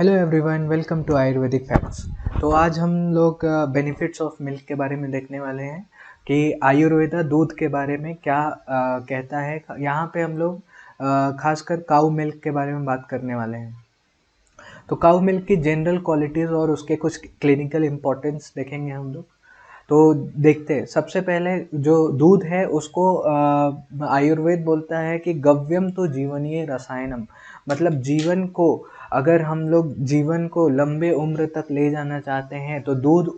Hello everyone, welcome to Ayurvedic Facts. तो आज हम लोग बेनिफिट्स ऑफ मिल्क के बारे में देखने वाले हैं कि आयुर्वेदा दूध के बारे में क्या कहता है। यहाँ पे हम लोग खासकर काऊ मिल्क के बारे में बात करने वाले हैं। तो काऊ मिल्क की जनरल क्वालिटीज़ और उसके कुछ क्लिनिकल इम्पोर्टेंस देखेंगे हम लोग। तो देखते हैं, सबसे पहले जो दूध है उसको आयुर्वेद बोलता है कि गव्यम तो जीवनीय रसायनम, मतलब जीवन को, अगर हम लोग जीवन को लंबे उम्र तक ले जाना चाहते हैं तो दूध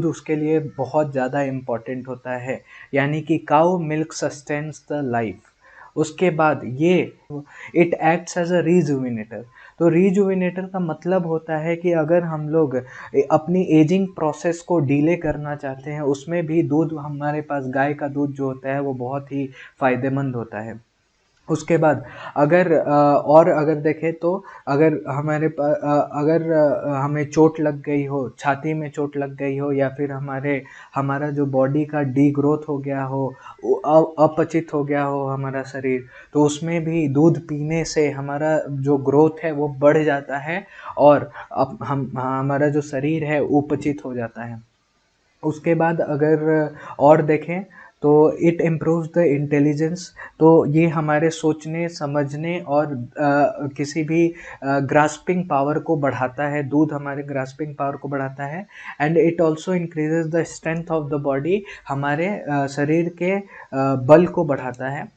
उसके लिए बहुत ज़्यादा इम्पोर्टेंट होता है। यानी कि cow milk sustains the life. उसके बाद ये इट एक्ट्स एज अ रिजुविनेटर। तो रिजुविनेटर का मतलब होता है कि अगर हम लोग अपनी एजिंग प्रोसेस को डिले करना चाहते हैं, उसमें भी दूध, हमारे पास गाय का दूध जो होता है वो बहुत ही फायदेमंद होता है। उसके बाद अगर देखें तो अगर हमें चोट लग गई हो, छाती में चोट लग गई हो, या फिर हमारा जो बॉडी का डी ग्रोथ हो गया हो, अपचित हो गया हो हमारा शरीर, तो उसमें भी दूध पीने से हमारा जो ग्रोथ है वो बढ़ जाता है और हमारा जो शरीर है उपचित हो जाता है। उसके बाद अगर और देखें तो इट इम्प्रूव्स द इंटेलिजेंस। तो ये हमारे सोचने समझने और किसी भी ग्रास्पिंग पावर को बढ़ाता है। दूध हमारे ग्रास्पिंग पावर को बढ़ाता है। And it also increases the strength of the body, हमारे शरीर के बल को बढ़ाता है।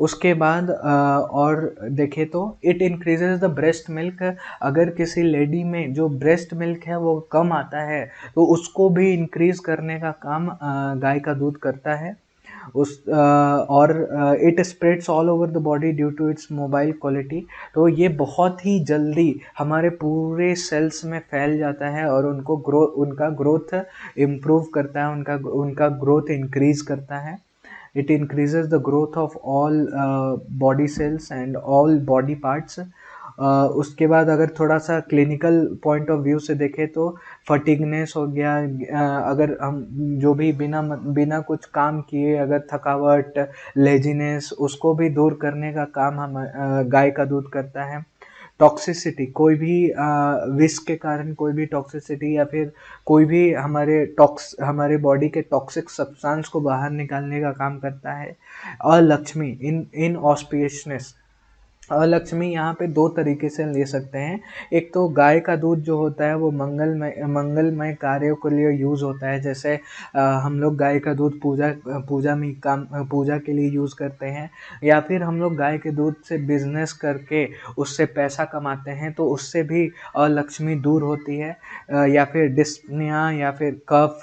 उसके बाद और देखें तो it increases the breast milk. अगर किसी लेडी में जो ब्रेस्ट मिल्क है वो कम आता है तो उसको भी इंक्रीज करने का काम गाय का दूध करता है। और it spreads all over the body due to its mobile quality. तो ये बहुत ही जल्दी हमारे पूरे सेल्स में फैल जाता है और उनका ग्रोथ इम्प्रूव करता है, उनका ग्रोथ इंक्रीज करता है। It increases the growth of all body cells and all body parts. उसके बाद अगर थोड़ा सा क्लिनिकल पॉइंट ऑफ व्यू से देखें तो फटीगनेस हो गया, अगर हम जो भी बिना कुछ काम किए अगर थकावट, लेजीनेस, उसको भी दूर करने का काम हम गाय का दूध करता है। टॉक्सिसिटी, कोई भी विष के कारण कोई भी टॉक्सिसिटी या फिर कोई भी हमारे बॉडी के टॉक्सिक सब्सटेंस को बाहर निकालने का काम करता है। अलक्ष्मी, इन ऑस्पिशियसनेस। लक्ष्मी यहाँ पे दो तरीके से ले सकते हैं। एक तो गाय का दूध जो होता है वो मंगलमय कार्यों के लिए यूज़ होता है। जैसे हम लोग गाय का दूध पूजा के लिए यूज़ करते हैं, या फिर हम लोग गाय के दूध से बिजनेस करके उससे पैसा कमाते हैं, तो उससे भी अलक्ष्मी दूर होती है। या फिर डिस्पनिया, या फिर कफ,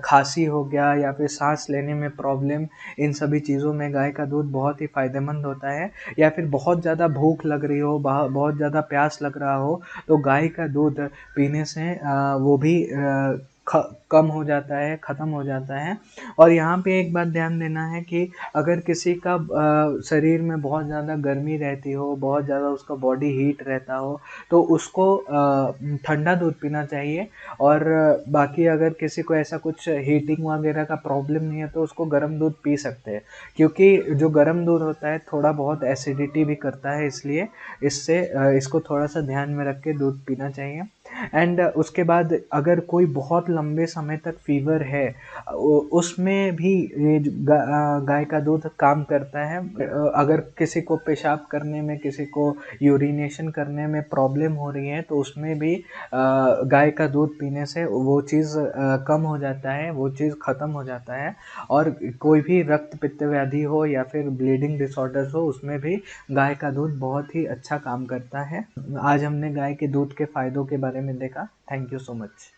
खांसी हो गया, या फिर सांस लेने में प्रॉब्लम, इन सभी चीज़ों में गाय का दूध बहुत ही फायदेमंद होता है। या फिर बहुत ज़्यादा भूख लग रही हो, बहुत ज़्यादा प्यास लग रहा हो, तो गाय का दूध पीने से वो भी कम हो जाता है, ख़त्म हो जाता है। और यहाँ पे एक बात ध्यान देना है कि अगर किसी का शरीर में बहुत ज़्यादा गर्मी रहती हो, बहुत ज़्यादा उसका बॉडी हीट रहता हो, तो उसको ठंडा दूध पीना चाहिए। और बाकी अगर किसी को ऐसा कुछ हीटिंग वगैरह का प्रॉब्लम नहीं है तो उसको गर्म दूध पी सकते हैं, क्योंकि जो गर्म दूध होता है थोड़ा बहुत एसिडिटी भी करता है, इसलिए इसको थोड़ा सा ध्यान में रख के दूध पीना चाहिए। एंड उसके बाद अगर कोई बहुत लंबे समय तक फीवर है, उसमें भी ये गाय का दूध काम करता है। अगर किसी को पेशाब करने में, किसी को यूरिनेशन करने में प्रॉब्लम हो रही है, तो उसमें भी गाय का दूध पीने से वो चीज़ कम हो जाता है, वो चीज़ ख़त्म हो जाता है। और कोई भी रक्त पित्त व्याधि हो या फिर ब्लीडिंग डिसऑर्डर्स हो, उसमें भी गाय का दूध बहुत ही अच्छा काम करता है। आज हमने गाय के दूध के फ़ायदों के बारे में देखा। Thank you so much.